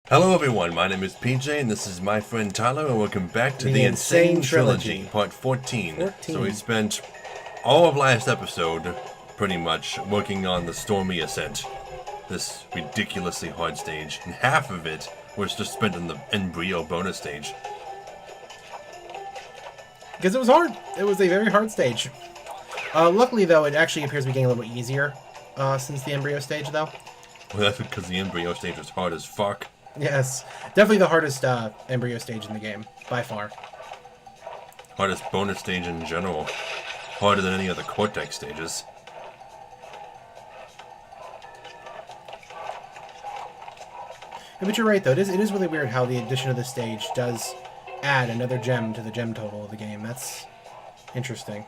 Hello everyone, my name is PJ and this is my friend Tyler and welcome back to the Insane Trilogy, part 14. So we spent all of last episode, pretty much, working on the Stormy Ascent. This ridiculously hard stage, and half of it was just spent on the embryo bonus stage. Because it was hard. It was a very hard stage. Luckily, though, it actually appears to be getting a little bit easier since the embryo stage, though. Well, that's because the embryo stage was hard as fuck. Yes, definitely the hardest embryo stage in the game, by far. Hardest bonus stage in general. Harder than any other Cortex stages. Yeah, but you're right, though. It is really weird how the addition of this stage does add another gem to the gem total of the game. That's interesting.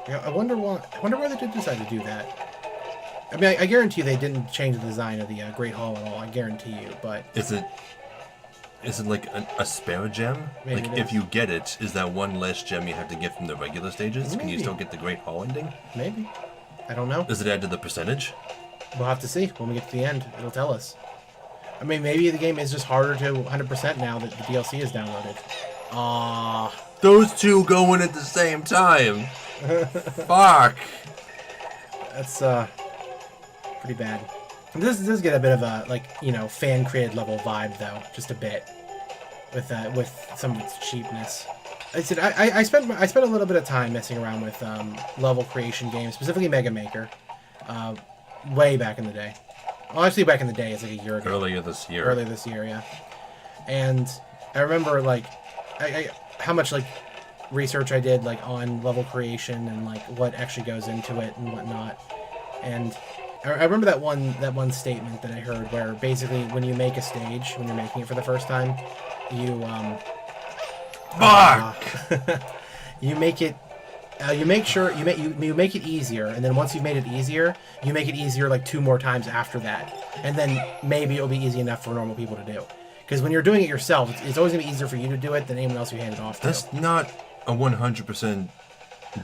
Yeah, I wonder why they did decide to do that. I mean, I guarantee you they didn't change the design of the Great Hall at all. I guarantee you, but... Is it like a spare gem? Maybe like, if you get it, is that one less gem you have to get from the regular stages? Maybe. Can you still get the Great Hall ending? Maybe. I don't know. Does it add to the percentage? We'll have to see when we get to the end. It'll tell us. I mean, maybe the game is just harder to 100% now that the DLC is downloaded. Those two go in at the same time. Fuck. That's, pretty bad. This does get a bit of a, like, you know, fan-created level vibe, though. Just a bit. With some of its cheapness. I said, I spent a little bit of time messing around with level creation games, specifically Mega Maker, way back in the day. Well, actually, back in the day, it's like a year ago. Earlier this year, yeah. And I remember, like, how much, like, research I did, like, on level creation and, like, what actually goes into it and whatnot. And I remember that one statement that I heard where basically when you make a stage, when you're making it for the first time, you you make it you make it easier, and then once you've made it easier, you make it easier like 2 more times after that, and then maybe it'll be easy enough for normal people to do. Because when you're doing it yourself, it's always gonna be easier for you to do it than anyone else you hand it off to. That's not a 100%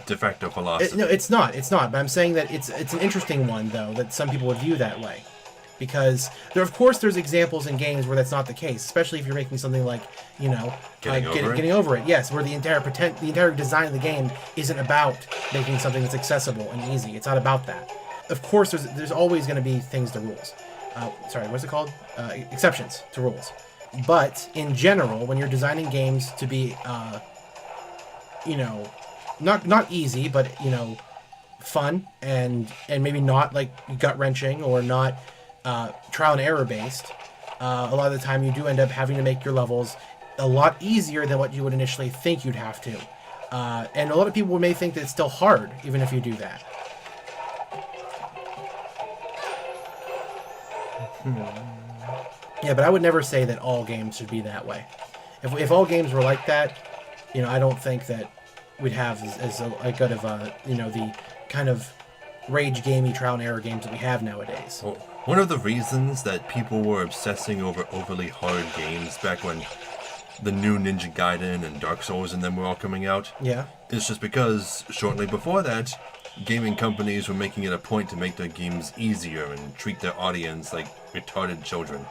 de facto philosophy. No, it's not. But I'm saying that it's an interesting one, though, that some people would view that way. Because, of course, there's examples in games where that's not the case, especially if you're making something like, you know, getting over it. Yes, where the entire design of the game isn't about making something that's accessible and easy. It's not about that. Of course, there's always going to be things to rules. What's it called? Exceptions to rules. But, in general, when you're designing games to be, you know, not easy, but, you know, fun and maybe not like gut-wrenching or not trial and error based, a lot of the time you do end up having to make your levels a lot easier than what you would initially think you'd have to. And a lot of people may think that it's still hard, even if you do that. Yeah, but I would never say that all games should be that way. If all games were like that, you know, I don't think that we'd have as a good of a, you know, the kind of rage gamey trial and error games that we have nowadays. Well, one of the reasons that people were obsessing over overly hard games back when the new Ninja Gaiden and Dark Souls and them were all coming out, yeah, is just because shortly before that, gaming companies were making it a point to make their games easier and treat their audience like retarded children.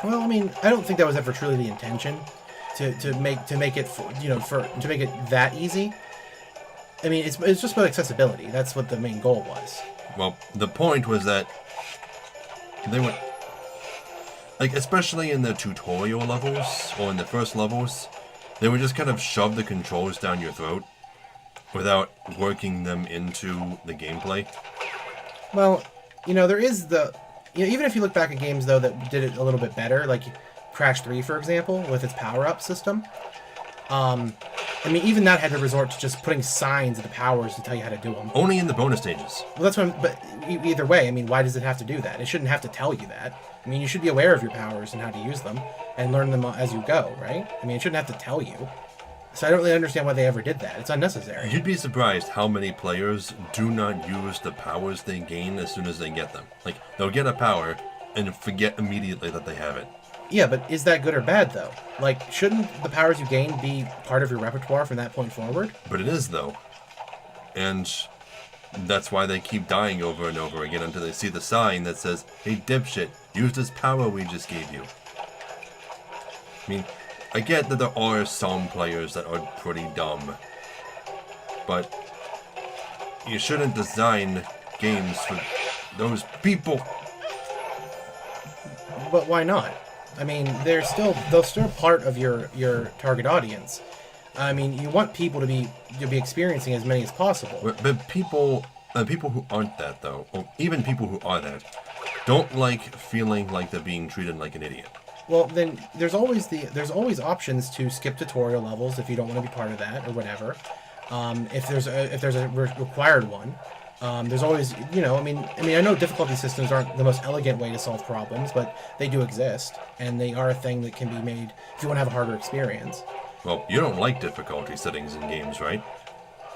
Well, I mean, I don't think that was ever truly the intention. To make it to make it that easy. I mean, it's just about accessibility. That's what the main goal was. Well, the point was that they went, like, especially in the tutorial levels or in the first levels, they would just kind of shove the controls down your throat without working them into the gameplay. Well, you know, there is even if you look back at games though that did it a little bit better, like Crash 3, for example, with its power-up system. I mean, even that had to resort to just putting signs of the powers to tell you how to do them. Only in the bonus stages. Well, that's what but either way, I mean, why does it have to do that? It shouldn't have to tell you that. I mean, you should be aware of your powers and how to use them, and learn them as you go, right? I mean, it shouldn't have to tell you. So I don't really understand why they ever did that. It's unnecessary. You'd be surprised how many players do not use the powers they gain as soon as they get them. Like, they'll get a power and forget immediately that they have it. Yeah, but is that good or bad, though? Like, shouldn't the powers you gain be part of your repertoire from that point forward? But it is, though. And That's why they keep dying over and over again until they see the sign that says, "Hey, dipshit, use this power we just gave you." I mean, I get that there are some players that are pretty dumb, but you shouldn't design games for those people. But why not? I mean, they're still part of your target audience. I mean, you want people to be experiencing as many as possible. But people who aren't that though, or even people who are that, don't like feeling like they're being treated like an idiot. Well, then there's always options to skip tutorial levels if you don't want to be part of that or whatever. If there's a required one. There's always, I mean, I know difficulty systems aren't the most elegant way to solve problems, but they do exist, and they are a thing that can be made if you want to have a harder experience. Well, you don't like difficulty settings in games, right?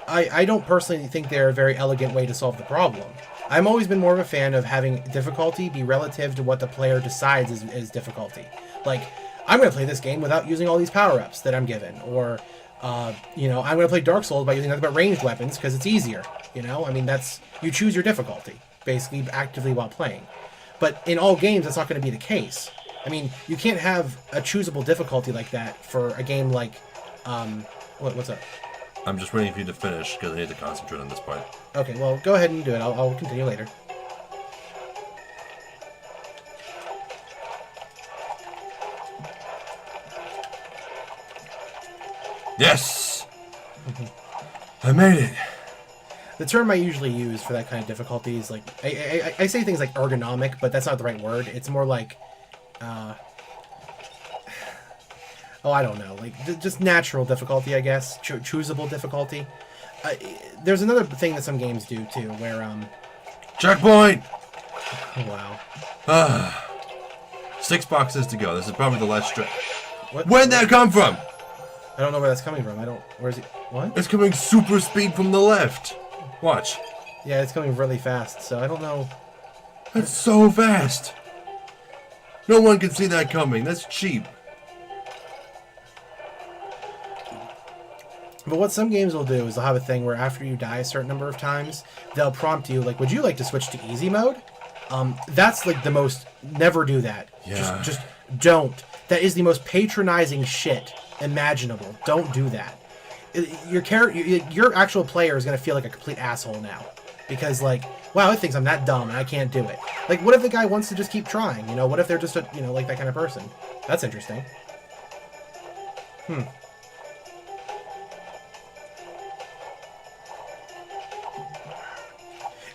I don't personally think they're a very elegant way to solve the problem. I've always been more of a fan of having difficulty be relative to what the player decides is difficulty. Like, I'm going to play this game without using all these power-ups that I'm given, or I'm going to play Dark Souls by using nothing but ranged weapons because it's easier. I mean, you choose your difficulty, basically, actively while playing. But in all games, that's not going to be the case. I mean, you can't have a choosable difficulty like that for a game like, what's up? I'm just waiting for you to finish, because I need to concentrate on this part. Okay, well, go ahead and do it. I'll continue later. Yes! I made it! The term I usually use for that kind of difficulty is like, I say things like ergonomic, but that's not the right word. It's more like, I don't know, like just natural difficulty, I guess, choosable difficulty. There's another thing that some games do too, where checkpoint. Oh, wow. 6 boxes to go. This is probably the last stretch. Where'd that come from? I don't know where that's coming from. Where is it? What? It's coming super speed from the left. Watch. Yeah, it's coming really fast, so I don't know. That's so fast. No one can see that coming. That's cheap. But what some games will do is they'll have a thing where after you die a certain number of times, they'll prompt you, like, would you like to switch to easy mode? That's like the most, never do that. Yeah. Just don't. That is the most patronizing shit imaginable. Don't do that. Your actual player is going to feel like a complete asshole now. Because, like, wow, it thinks I'm that dumb and I can't do it. Like, what if the guy wants to just keep trying? What if they're just like that kind of person? That's interesting.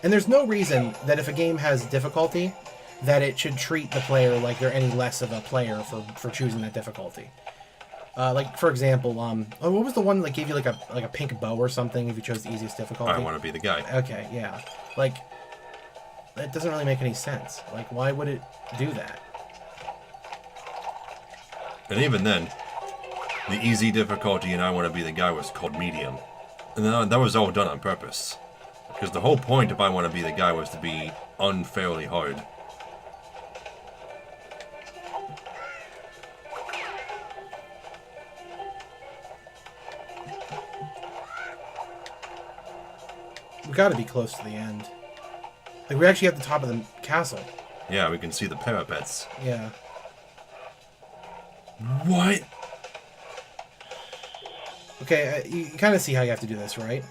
And there's no reason that if a game has difficulty, that it should treat the player like they're any less of a player for choosing that difficulty. Like, for example, what was the one that gave you like a pink bow or something if you chose the easiest difficulty? I want to be the guy. Okay, yeah. Like, that doesn't really make any sense. Like, why would it do that? And even then, the easy difficulty and I want to be the guy was called medium. And then that was all done on purpose. Because the whole point of I want to be the guy was to be unfairly hard. We gotta be close to the end. Like, we're actually at the top of the castle. Yeah, we can see the parapets. Yeah. What? Okay, you kind of see how you have to do this, right?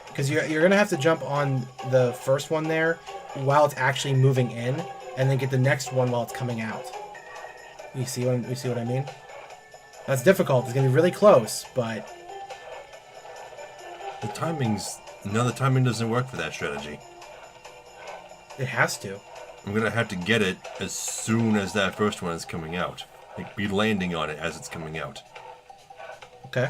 Because you're going to have to jump on the first one there while it's actually moving in, and then get the next one while it's coming out. You see what I mean? That's difficult. It's going to be really close, but... The timing doesn't work for that strategy. It has to. I'm going to have to get it as soon as that first one is coming out. Like, be landing on it as it's coming out. Okay.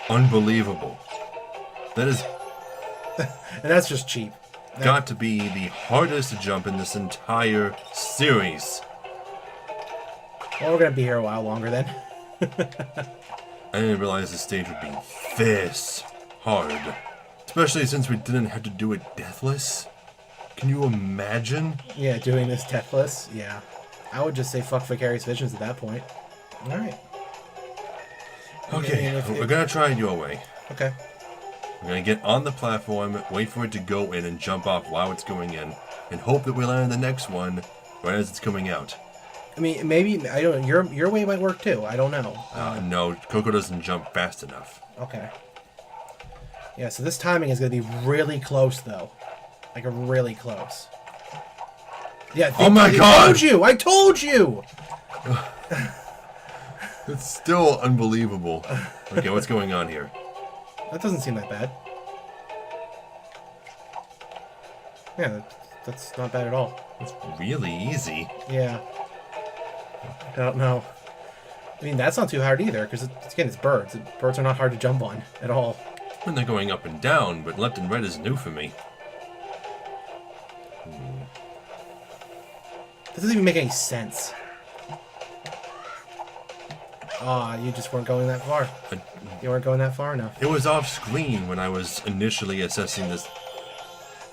Unbelievable. That is... And that's just cheap. Got to be the hardest jump in this entire series. Well, we're going to be here a while longer then. I didn't realize the stage would be this hard. Especially since we didn't have to do it deathless. Can you imagine? Yeah, doing this deathless. Yeah. I would just say fuck Vicarious Visions at that point. Alright. Okay, we're gonna try it your way. Okay. We're gonna get on the platform, wait for it to go in and jump off while it's going in, and hope that we land the next one right as it's coming out. I mean, maybe, I don't know, your way might work too. I don't know. No, Coco doesn't jump fast enough. Okay. Yeah, so this timing is going to be really close, though. Like, really close. Yeah. Oh my God! I told you! It's still unbelievable. Okay, what's going on here? That doesn't seem that bad. Yeah, that's not bad at all. It's really easy. Yeah. I don't know. I mean, that's not too hard either, because, again, it's birds. Birds are not hard to jump on at all. When they're going up and down, but left and right is new for me. This doesn't even make any sense. Ah, you just weren't going that far. You weren't going that far enough. It was off screen when I was initially assessing this.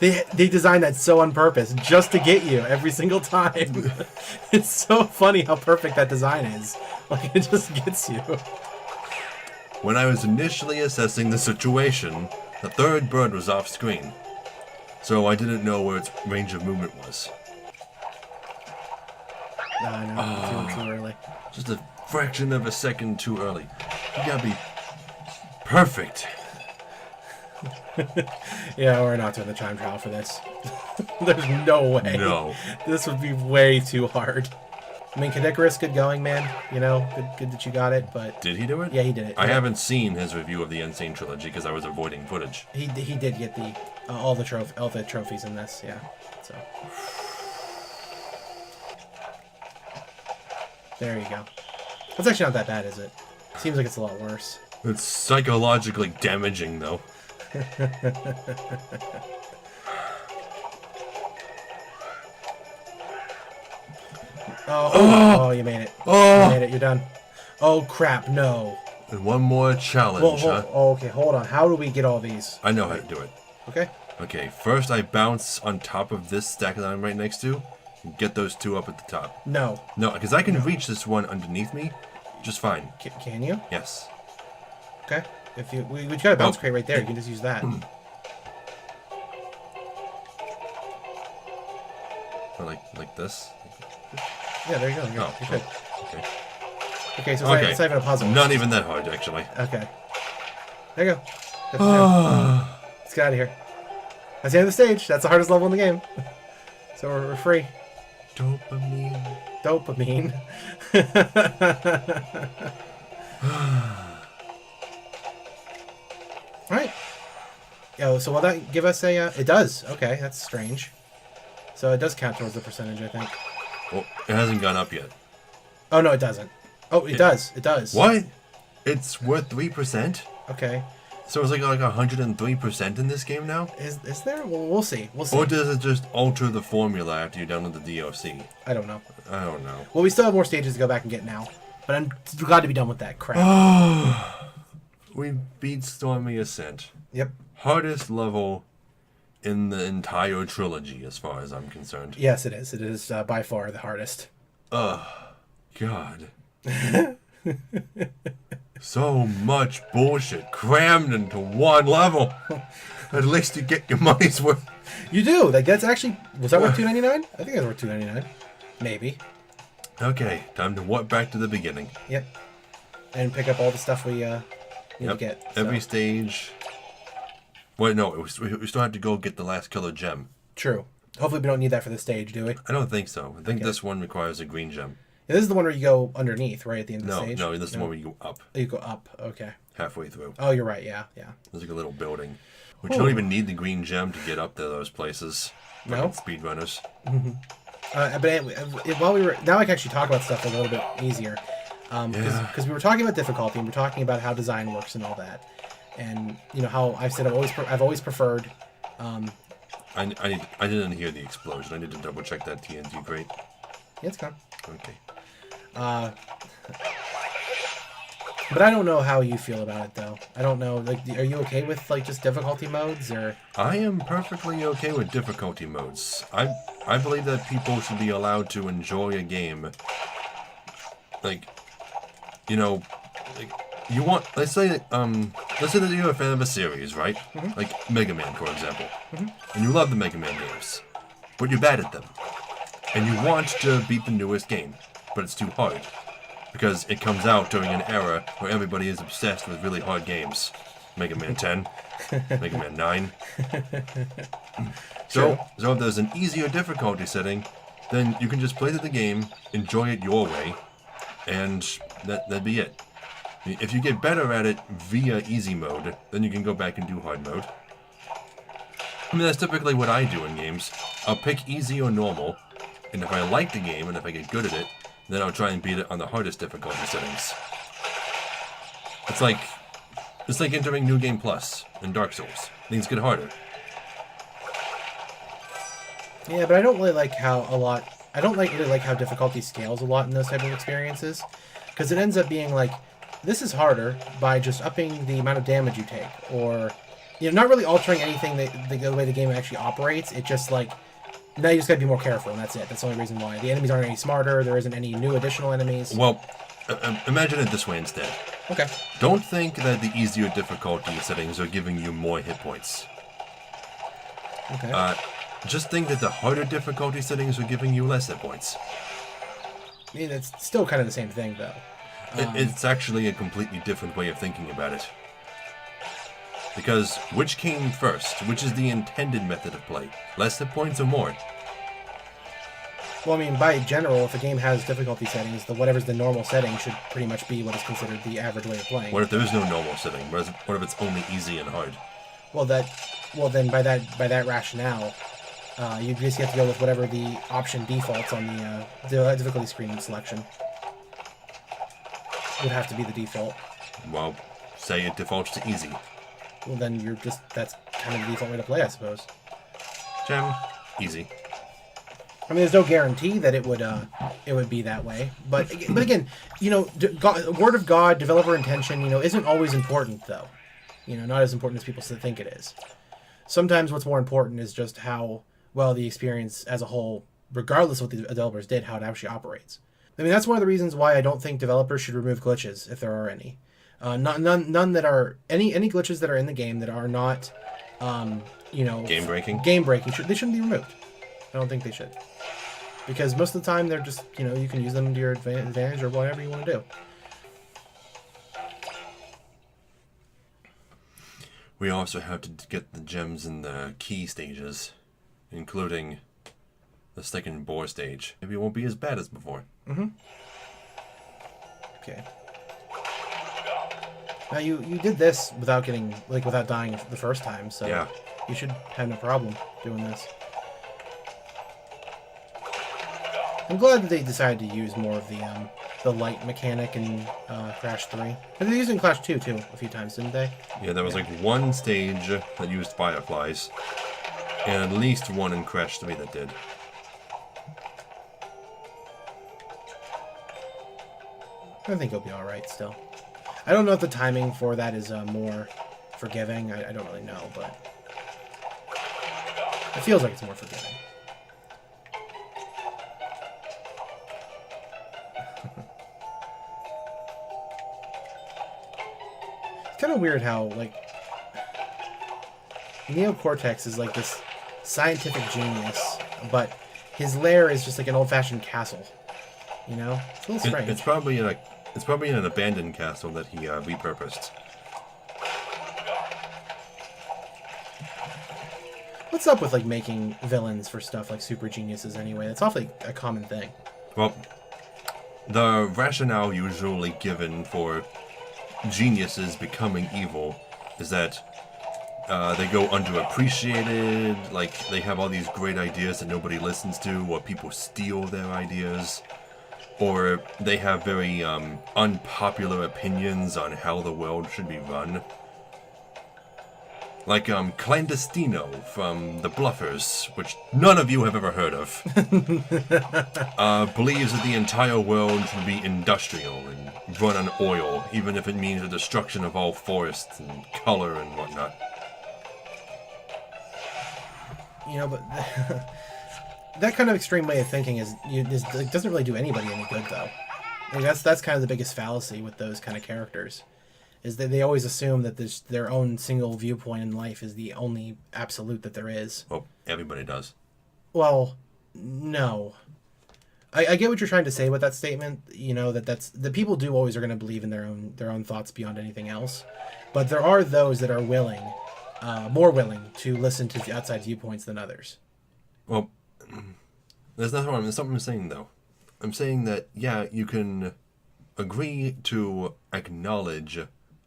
They designed that so on purpose, just to get you every single time. It's so funny how perfect that design is. Like, it just gets you. When I was initially assessing the situation, the third bird was off screen. So I didn't know where its range of movement was. No, too early. Just a fraction of a second too early. You gotta be perfect. Yeah, we're not doing the time trial for this. There's no way. No. This would be way too hard. I mean, Kadikarus, good going, man. You know, good that you got it, but... Did he do it? Yeah, he did it. I haven't seen his review of the Insane Trilogy because I was avoiding footage. He did get the all the trophies in this, yeah. So there you go. That's actually not that bad, is it? Seems like it's a lot worse. It's psychologically damaging, though. Oh, you made it. Oh. You made it. You're done. Oh, crap. No. And one more challenge, huh? Oh, okay, hold on. How do we get all these? I know how to do it. Okay. Okay, first I bounce on top of this stack that I'm right next to. And get those two up at the top. No. No, because I can reach this one underneath me just fine. Can you? Yes. Okay. If you we got a bounce crate right there. You can just use that. Or like this. Yeah, there you go. You're good. Okay. Okay, so it's not even a puzzle. Not even that hard, actually. Okay. There you go. Let's get out of here. That's the end of the stage. That's the hardest level in the game. So we're free. Dopamine. Dopamine. Alright. Yo, so will that give us a... it does. Okay, that's strange. So it does count towards the percentage, I think. Well, it hasn't gone up yet. Oh, no, it doesn't. Oh, it does. It does. What? It's worth 3%? Okay. So it's like 103% in this game now? Is there? Well, we'll see. We'll see. Or does it just alter the formula after you download the DLC? I don't know. I don't know. Well, we still have more stages to go back and get now. But I'm glad to be done with that crap. We beat Stormy Ascent. Yep. Hardest level in the entire trilogy, as far as I'm concerned. Yes, it is. It is by far the hardest. God. So much bullshit crammed into one level. At least you get your money's worth. You do. Like, that's actually... Was that worth $2.99? I think it was worth $2.99. Maybe. Okay, time to warp back to the beginning. Yep. And pick up all the stuff we need to get. So. Every stage... Wait, no, we still have to go get the last killer gem. True. Hopefully we don't need that for this stage, do we? I don't think so. I think this one requires a green gem. Yeah, this is the one where you go underneath, right, at the end of the stage? No, this is the one where you go up. You go up, okay. Halfway through. Oh, you're right, yeah. There's like a little building. Which you don't even need the green gem to get up to those places. No? Speedrunners. But while we were... Now I can actually talk about stuff a little bit easier. Because we were talking about difficulty, and we're talking about how design works and all that. And, you know, how I've said I've always preferred... I didn't hear the explosion. I need to double check that TNT crate. Yeah, it's gone. Okay. But I don't know how you feel about it, though. I don't know. Like, are you okay with like just difficulty modes, or? I am perfectly okay with difficulty modes. I believe that people should be allowed to enjoy a game. Like, you know, like you want. Let's say that you're a fan of a series, right? Mm-hmm. Like Mega Man, for example, mm-hmm. and you love the Mega Man games, but you're bad at them, and you want to beat the newest game, but it's too hard. Because it comes out during an era where everybody is obsessed with really hard games. Mega Man 10, Mega Man 9. So if there's an easier difficulty setting, then you can just play the game, enjoy it your way, and that'd be it. If you get better at it via easy mode, then you can go back and do hard mode. I mean, that's typically what I do in games. I'll pick easy or normal, and if I like the game and if I get good at it, then I'll try and beat it on the hardest difficulty settings. It's like entering New Game Plus in Dark Souls. Things get harder. Yeah, but I don't really like how really like how difficulty scales a lot in those type of experiences, because it ends up being like, this is harder by just upping the amount of damage you take, or not really altering anything the way the game actually operates. It just like, now you just gotta be more careful, and that's it. That's the only reason why. The enemies aren't any smarter, there isn't any new additional enemies. Well, imagine it this way instead. Okay. Don't think that the easier difficulty settings are giving you more hit points. Okay. Just think that the harder difficulty settings are giving you less hit points. I mean, it's still kind of the same thing, though. It's actually a completely different way of thinking about it. Because which came first? Which is the intended method of play? Less hit points or more? Well, I mean, by general, if a game has difficulty settings, whatever's the normal setting should pretty much be what is considered the average way of playing. What if there is no normal setting? What if it's only easy and hard? Well, then by that rationale, you just have to go with whatever the option defaults on the difficulty screen selection. Would have to be the default. Well, say it defaults to easy. Well, then that's kind of the default way to play, I suppose. Gem, easy. I mean, there's no guarantee that it would be that way, but again, word of God, developer intention, isn't always important, though. Not as important as people think it is. Sometimes what's more important is just how well the experience as a whole, regardless of what the developers did, how it actually operates. I mean, that's one of the reasons why I don't think developers should remove glitches, if there are any. None that are any glitches that are in the game that are not, game breaking. They shouldn't be removed. I don't think they should, because most of the time they're just you can use them to your advantage or whatever you want to do. We also have to get the gems in the key stages, including the second boar stage. Maybe it won't be as bad as before. Mm-hmm. Okay. Now you did this without dying the first time, so yeah. You should have no problem doing this. I'm glad that they decided to use more of the light mechanic in Crash 3. And they used it in Crash 2 too a few times, didn't they? Yeah, there was like one stage that used fireflies, and at least one in Crash 3 that did. I think it'll be alright still. I don't know if the timing for that is more forgiving. I don't really know, but it feels like it's more forgiving. It's kind of weird how, Neo Cortex is like this scientific genius, but his lair is just like an old-fashioned castle. It's a little strange. It's probably in an abandoned castle that he repurposed. What's up with making villains for stuff like super geniuses anyway? That's awfully a common thing. Well, the rationale usually given for geniuses becoming evil is that they go underappreciated, they have all these great ideas that nobody listens to, or people steal their ideas, or they have very unpopular opinions on how the world should be run. Like Clandestino from The Bluffers, which none of you have ever heard of, believes that the entire world should be industrial and run on oil, even if it means the destruction of all forests and color and whatnot. But that kind of extreme way of thinking doesn't really do anybody any good, though. That's kind of the biggest fallacy with those kind of characters, is that they always assume that their own single viewpoint in life is the only absolute that there is. Well, everybody does. Well, no. I get what you're trying to say with that statement. That's the people do always are going to believe in their own thoughts beyond anything else, but there are those that are more willing to listen to the outside viewpoints than others. Well, there's something I'm saying though. I'm saying that you can agree to acknowledge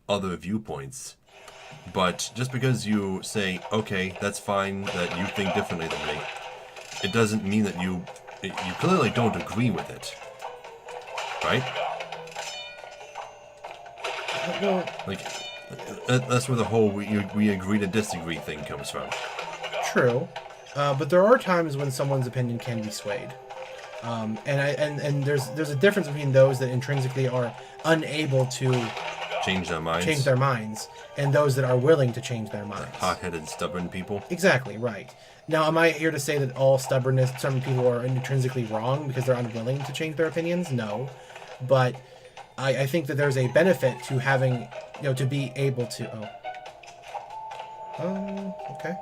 other viewpoints, but just because you say, okay, that's fine that you think differently than me, it doesn't mean that you clearly don't agree with it, right? Well, that's where the whole we agree to disagree thing comes from. True, but there are times when someone's opinion can be swayed, and there's a difference between those that intrinsically are unable to change their minds, and those that are willing to change their minds. Hot-headed, stubborn people. Exactly right. Now, am I here to say that all stubborn people are intrinsically wrong because they're unwilling to change their opinions? No, but I think that there's a benefit to having, to be able to. Okay.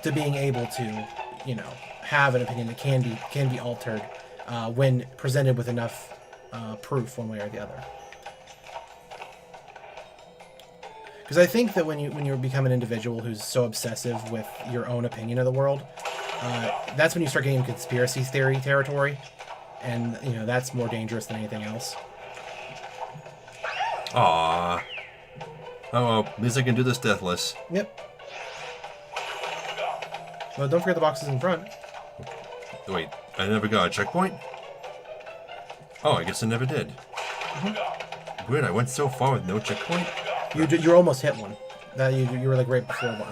To being able to, have an opinion that can be altered when presented with enough proof, one way or the other. Because I think that when you become an individual who's so obsessive with your own opinion of the world, that's when you start getting into conspiracy theory territory, and that's more dangerous than anything else. Aww. Oh well, at least I can do this deathless. Yep. Well, don't forget the boxes in front. Wait, I never got a checkpoint? Oh, I guess I never did. Mm-hmm. Weird, I went so far with no checkpoint? You almost hit one. You were like right before one.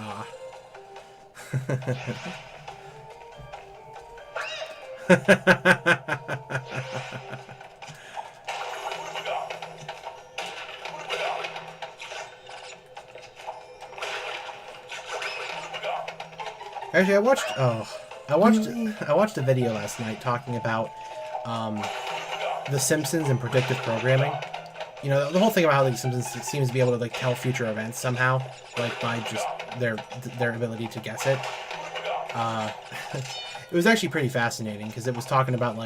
Actually, I watched a video last night talking about The Simpsons and predictive programming. The whole thing about how The Simpsons seems to be able to tell future events somehow, by just their ability to guess it. It was actually pretty fascinating because it was talking about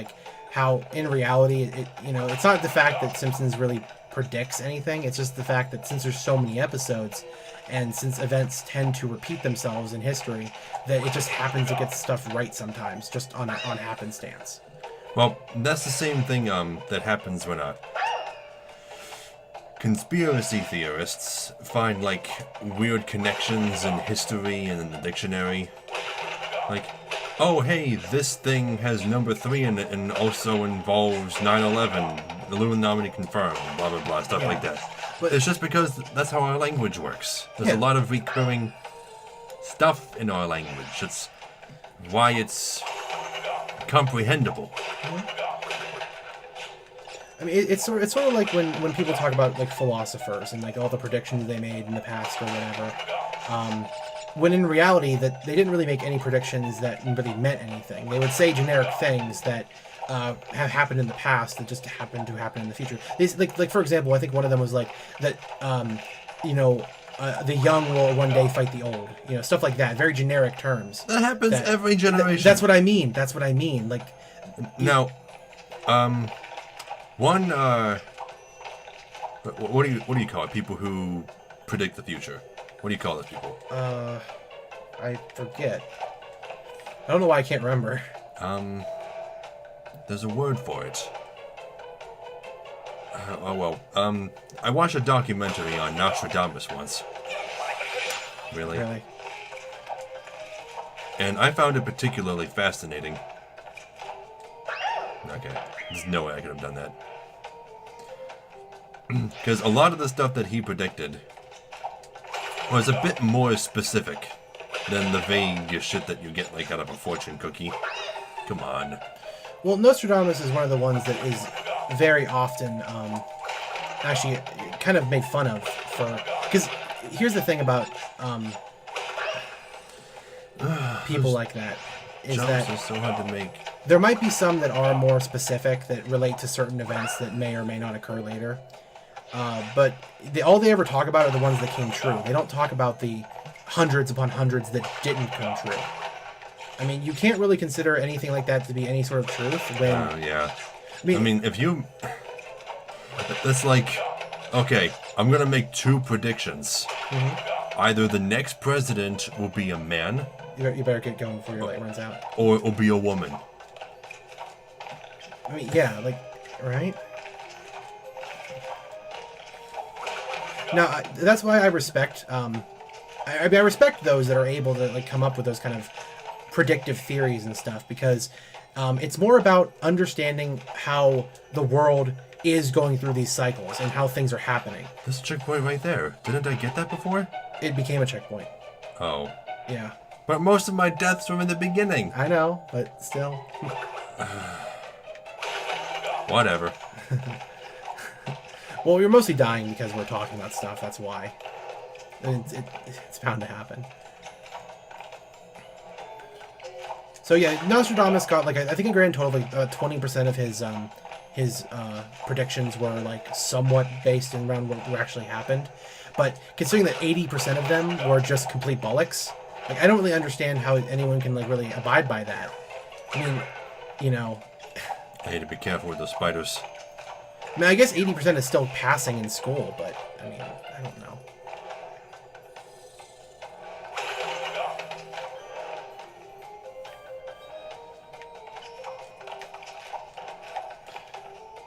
how in reality it's not the fact that Simpsons really predicts anything. It's just the fact that since there's so many episodes, and since events tend to repeat themselves in history, that it just happens to get stuff right sometimes, just on happenstance. Well, that's the same thing that happens when conspiracy theorists find weird connections in history and in the dictionary. Oh hey, this thing has number 3 in it and also involves 9/11, Illuminati confirmed, blah blah blah, stuff like that. But it's just because that's how our language works. There's a lot of recurring stuff in our language. It's why it's comprehensible. I mean, it's sort of like when people talk about philosophers and all the predictions they made in the past or whatever. When in reality, that they didn't really make any predictions that really meant anything. They would say generic things that have happened in the past that just happen to happen in the future. These, for example, I think one of them was that the young will one day fight the old. Stuff like that. Very generic terms. That happens every generation. That's what I mean. Now, one what do you call it? People who predict the future. What do you call those people? I forget. I don't know why I can't remember. There's a word for it. I watched a documentary on Nostradamus once. Really? And I found it particularly fascinating. Okay, there's no way I could have done that. Because a lot of the stuff that he predicted was a bit more specific than the vague shit that you get out of a fortune cookie. Come on. Well, Nostradamus is one of the ones that is very often actually kind of made fun of for... Because here's the thing about people like that, is that are so hard to make. There might be some that are more specific that relate to certain events that may or may not occur later. But all they ever talk about are the ones that came true. They don't talk about the hundreds upon hundreds that didn't come true. I mean, you can't really consider anything like that to be any sort of truth when... yeah. I mean, if you... That's like... Okay, I'm going to make two predictions. Mm-hmm. Either the next president will be a man... You better get going before your light runs out. Or it will be a woman. I mean, yeah, like... Right? Now, that's why I respect... I respect those that are able to like come up with those kind of predictive theories and stuff, because it's more about understanding how the world is going through these cycles and how things are happening. This checkpoint right there. Didn't I get that before? It became a checkpoint. Oh. Yeah. But most of my deaths were in the beginning. I know, but still. Whatever. Well, you're mostly dying because we're talking about stuff, that's why. It's bound to happen. So yeah, Nostradamus got like I think a grand total like 20% of his predictions were like somewhat based around what actually happened, but considering that 80% of them were just complete bollocks, like I don't really understand how anyone can like really abide by that. I mean, you know, I need to be careful with those spiders. I mean, I guess 80% is still passing in school, but I mean, I don't know.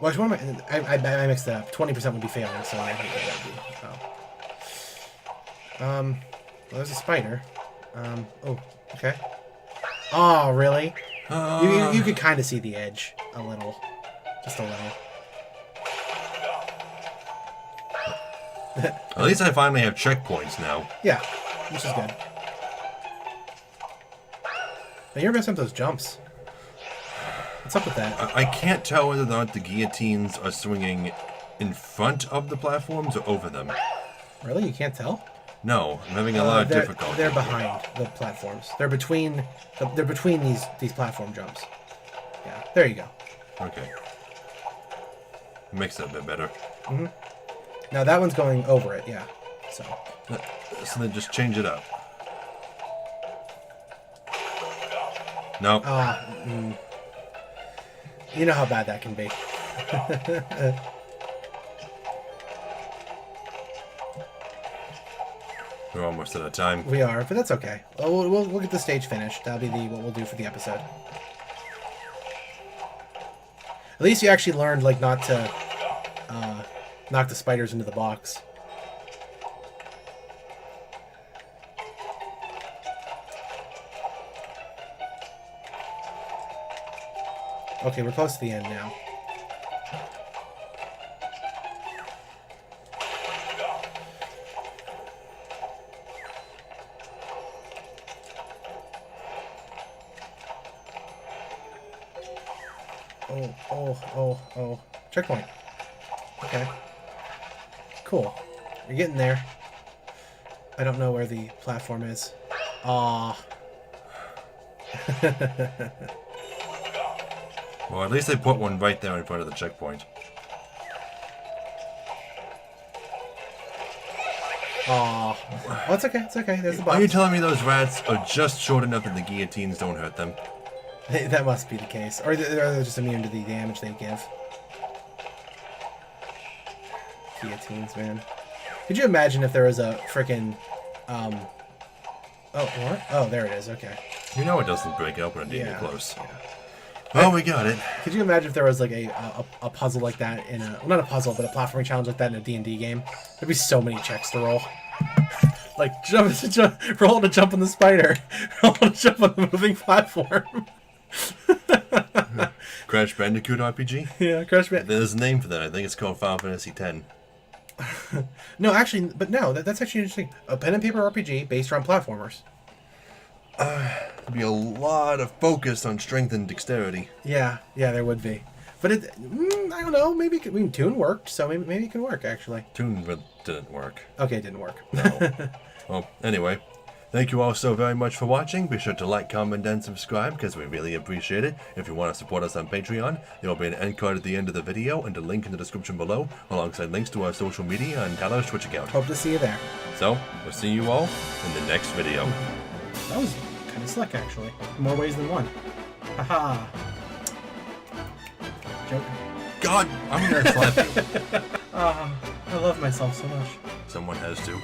Well, I mixed that up. 20% would be failing, so I think that would be. Well, there's a spider. Oh, okay. Oh, really? You could kind of see the edge a little, just a little. At least I finally have checkpoints now. Yeah, which is good. Now you're messing up those jumps. What's up with that? I can't tell whether or not the guillotines are swinging in front of the platforms or over them. Really? You can't tell? No, I'm having a lot of difficulty. They're behind the platforms. They're between these platform jumps. Yeah, there you go. Okay. Makes it a bit better. Mm-hmm. Now that one's going over it, yeah. So then just change it up. Nope. You know how bad that can be. We're almost out of time. We are, but that's okay. We'll get the stage finished. That'll be what we'll do for the episode. At least you actually learned like not to knock the spiders into the box. Okay, we're close to the end now. Oh. Checkpoint. Okay. Cool. You're getting there. I don't know where the platform is. Aw. Well, at least they put one right there in front of the checkpoint. Aw. Oh, it's okay. It's okay. There's the box. Are you telling me those rats are just short enough that the guillotines don't hurt them? That must be the case. Or they're just immune to the damage they give. Guillotines, man. Could you imagine if there was a frickin'... Oh, what? Oh, there it is. Okay. You know it doesn't break up when it gets close. Yeah. Oh, we got it. Could you imagine if there was like a puzzle like that in a... Well, not a puzzle, but a platforming challenge like that in a D&D game? There'd be so many checks to roll. Like, roll to jump on the spider. Roll to jump on the moving platform. Crash Bandicoot RPG? Yeah, Crash Bandicoot. There's a name for that. I think it's called Final Fantasy X. No, actually, but no, that's actually interesting. A pen and paper RPG based around platformers. There'd be a lot of focus on strength and dexterity. Yeah, there would be. But I don't know. Maybe Toon worked, so maybe it can work actually. Toon didn't work. Okay, it didn't work. No. Well, anyway, thank you all so very much for watching. Be sure to like, comment, and subscribe because we really appreciate it. If you want to support us on Patreon, there will be an end card at the end of the video and a link in the description below, alongside links to our social media and Tyler's Twitch account. Hope to see you there. So, we'll see you all in the next video. That was kind of slick, actually. More ways than one. Haha. Joke. God, I'm gonna slap you. I love myself so much. Someone has to.